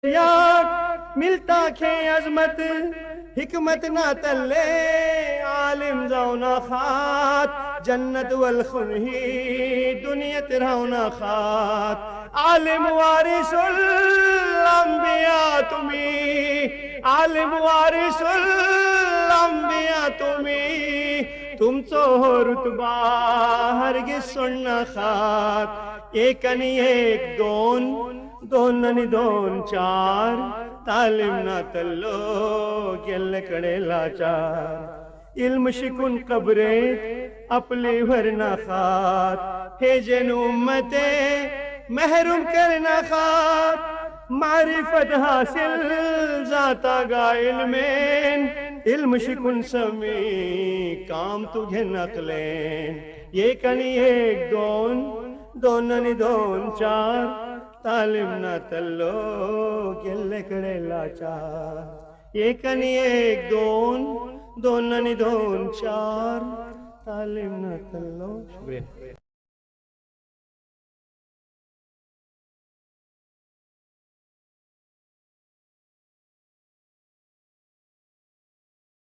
याक मिलता खे अजमत हिकमत ना तल्ले आलिम जाऊना खात जन्नत वल खुनही दुनियत रहुना खात आलिम वारिसुल अंबिया तुम्ही आलिम वारिसुल अंबिया तुम्ही तुमचो रुतबा हरगिज सोडना खात एक आणि एक दोन दोन आणि दोन चार तालीम ना तल्लो गेल्ले कडे लाचार इल्म शिकून कबरेत आपली भरना खात हे जन उम्मते महरूम करना खात मारिफत हासिल जाता गा इल्मेन इल्म शिकून समी काम तुझे नकलेन एक आणि एक दोन दोन आणि दोन चार तालीम ना तल्लो गेल्ले कडे लाचार एक आणि एक दोन दोन आणि दोन चार तालीम ना तल्लो शुक्रिया।